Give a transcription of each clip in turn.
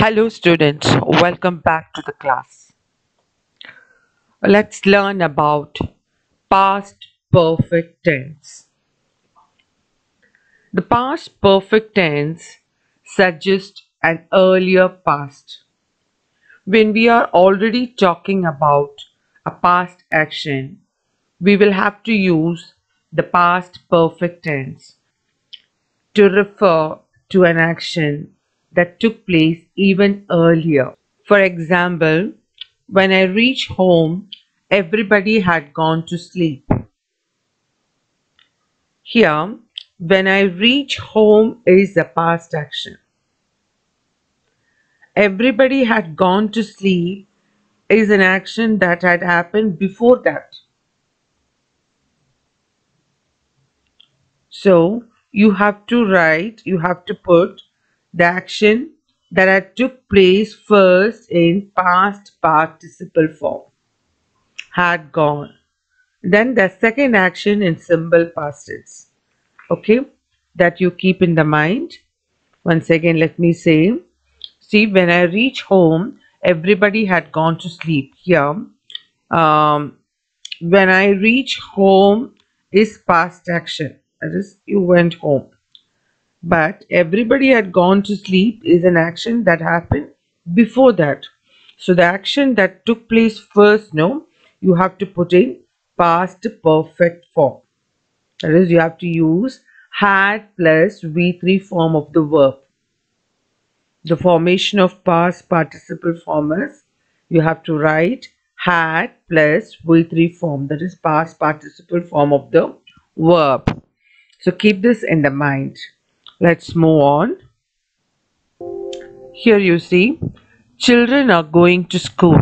Hello students, welcome back to the class. Let's learn about past perfect tense. The past perfect tense suggests an earlier past. When we are already talking about a past action, we will have to use the past perfect tense to refer to an action that took place even earlier. For example, when I reached home, everybody had gone to sleep. Here, when I reach home is the past action. Everybody had gone to sleep is an action that had happened before that. So, you have to put the action that had took place first in past participle form. Had gone. Then the second action in simple past tense. Okay, that you keep in the mind. Once again, let me say, see, when I reach home, everybody had gone to sleep. Here, um, when I reach home is past action. That is, you went home. But everybody had gone to sleep is an action that happened before that. So the action that took place first, no, you have to put in past perfect form. That is, you have to use had plus V3 form of the verb. The formation of past participle form is you have to write had plus V3 form. That is past participle form of the verb. So keep this in the mind. Let's move on. Here you see, children are going to school.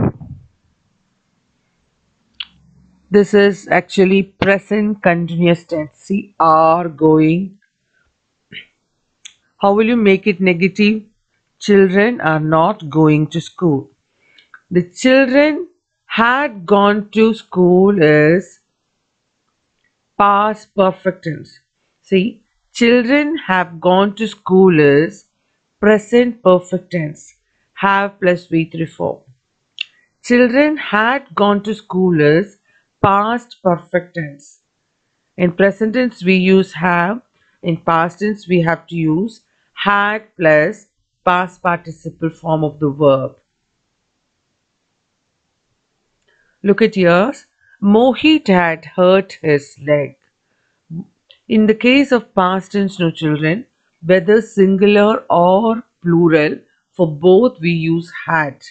This is actually present continuous tense. See, are going. How will you make it negative? Children are not going to school. The children had gone to school is past perfect tense. See, children have gone to school is present perfect tense. Have plus V3 form. Children had gone to school is past perfect tense. In present tense we use have. In past tense we have to use had plus past participle form of the verb. Look at yours. Mohit had hurt his leg. In the case of past tense, no children, whether singular or plural, for both we use had.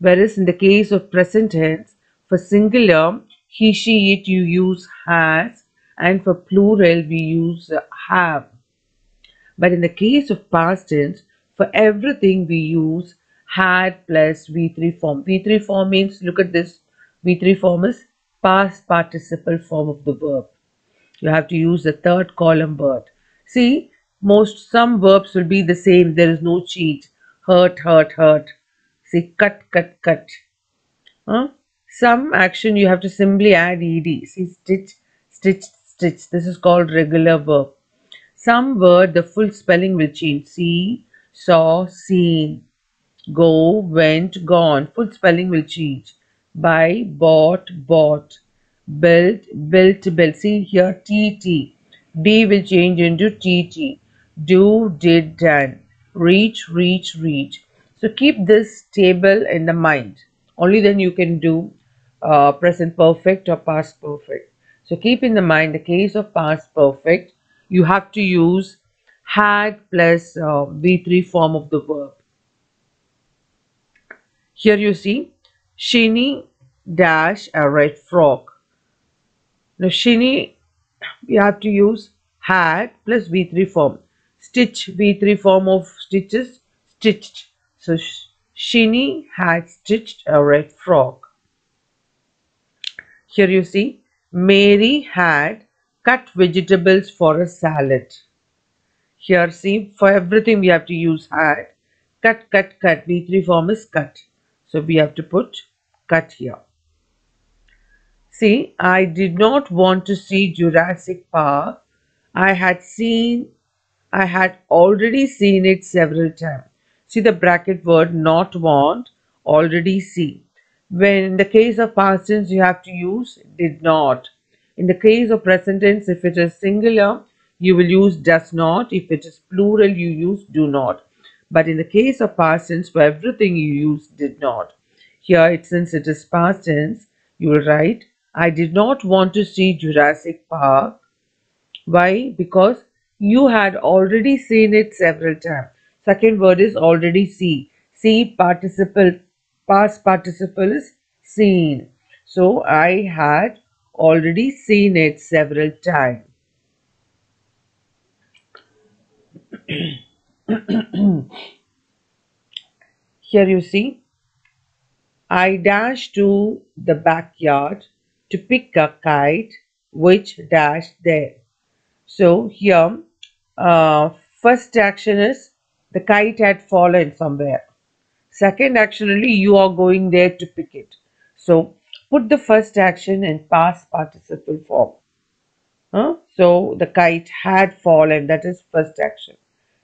Whereas in the case of present tense, for singular, he, she, it, you use has, and for plural, we use have. But in the case of past tense, for everything we use had plus V3 form. V3 form means, look at this, V3 form is past participle form of the verb. You have to use the third column word. See, some verbs will be the same. There is no cheat. Hurt, hurt, hurt. See, cut, cut, cut. Huh? Some action you have to simply add ed. See, stitch, stitch, stitch. This is called regular verb. Some word, the full spelling will change. See, saw, seen. Go, went, gone. Full spelling will change. Buy, bought, bought. Built, built, built. See here, TT. B will change into TT. Do, did, done. Reach, reach, reach. So keep this table in the mind. Only then you can do present perfect or past perfect. So keep in the mind the case of past perfect, you have to use had plus V3 form of the verb. Here you see, Shini dash a red frog. Now Shini, we have to use had plus V3 form. Stitch, V3 form of stitches, stitched. So Shini had stitched a red frog. Here you see, Mary had cut vegetables for a salad. Here see, for everything we have to use had. Cut, cut, cut. V3 form is cut. So we have to put cut here. See, I did not want to see Jurassic Park. I had already seen it several times. See the bracket word not want, already see. When in the case of past tense, you have to use did not. In the case of present tense, if it is singular, you will use does not. If it is plural, you use do not. But in the case of past tense, for everything you use did not. Here, since it is past tense, you will write, I did not want to see Jurassic Park. Why? Because you had already seen it several times. Second word is already see. See participle, past participle is seen. So I had already seen it several times. Here you see, I dashed to the backyard to pick a kite which dashed there. So here, first action is the kite had fallen somewhere. Second action only you are going there to pick it. So put the first action in past participle form. So the kite had fallen, that is first action.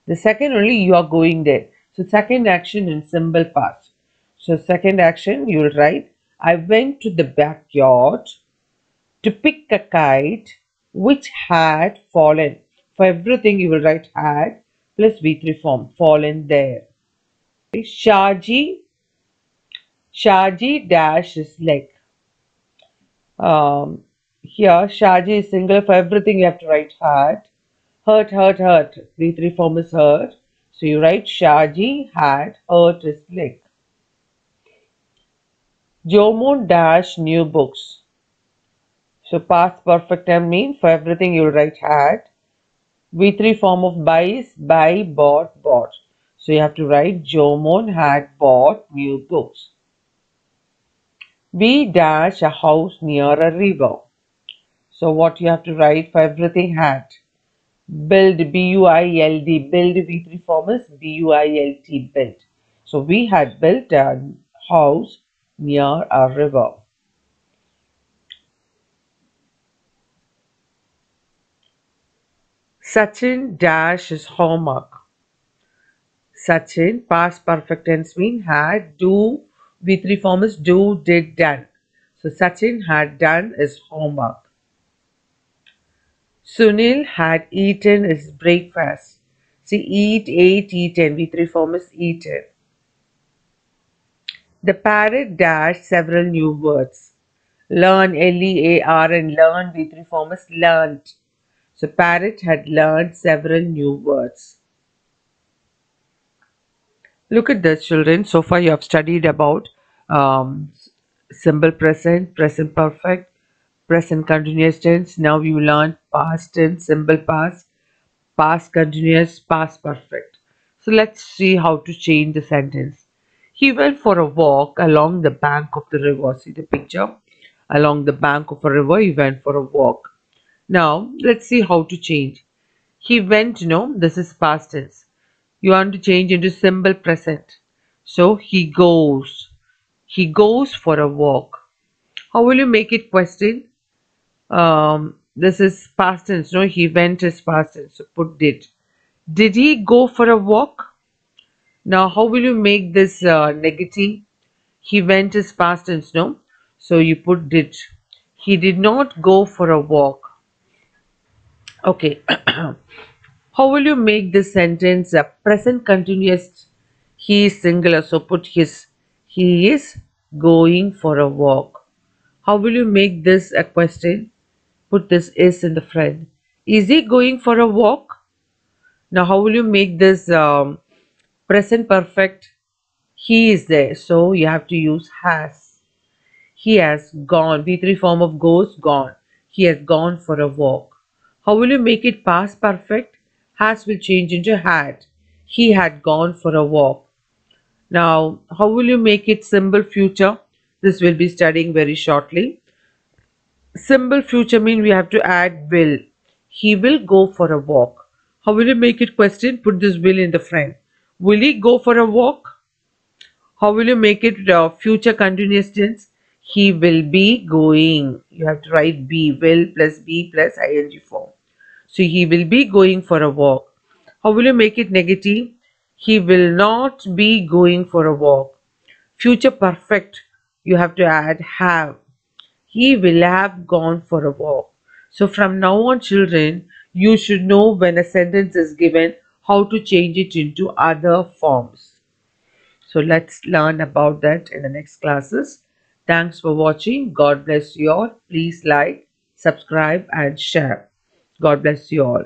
The second only you are going there. So second action in simple past. So second action you will write, I went to the backyard to pick a kite which had fallen. For everything you will write had plus V3 form, fallen there. Shaji dash is like, here Shaji is singular. For everything you have to write had. Hurt. V3 form is hurt. So you write Shaji had hurt his leg. Jomon dash new books. So past perfect tense means for everything you write had. V3 form of buy is buy, bought. So you have to write Jomon had bought new books. We dash a house near a river. So what you have to write for everything had. Build, B-U-I-L-D, build V3 form is B-U-I-L-T, build. So we had built a house near a river. Sachin dash his homework. Sachin, past perfect tense mean had, do, V3 form is do, did, done. So Sachin had done his homework. Sunil had eaten his breakfast. See, eat, ate, eaten. V3 form is eaten. The parrot dashed several new words. Learn, L-E-A-R, and learn, V3 form is learned. So parrot had learned several new words. Look at this, children. So far you have studied about um, simple present, present perfect, present continuous tense. Now you learn past tense, simple past, past continuous, past perfect. So let's see how to change the sentence. He went for a walk along the bank of the river. See the picture? Along the bank of a river, he went for a walk. Now let's see how to change. He went, this is past tense. You want to change into simple present. So he goes. He goes for a walk. How will you make it question? This is past tense. No, he went is past tense. So put did. Did he go for a walk? Now, how will you make this negative? He went is past tense, no? So you put did. He did not go for a walk. Okay. How will you make this sentence a present continuous? He is singular, so put his. He is going for a walk. How will you make this a question? Put this is in the front. Is he going for a walk? Now, how will you make this present perfect? He is there, so you have to use has. He has gone. V3 form of goes, gone. He has gone for a walk. How will you make it past perfect? Has will change into had. He had gone for a walk. Now, how will you make it simple future? This we'll be studying very shortly. Simple future mean we have to add will. He will go for a walk. How will you make it question? Put this will in the front. Will he go for a walk? How will you make it future continuous tense? He will be going. You have to write be plus ing form. So he will be going for a walk. How will you make it negative? He will not be going for a walk. Future perfect, you have to add have. He will have gone for a walk. So from now on, children, you should know when a sentence is given, how to change it into other forms. So let's learn about that in the next classes. Thanks for watching. God bless you all. Please like, subscribe, and share. God bless you all.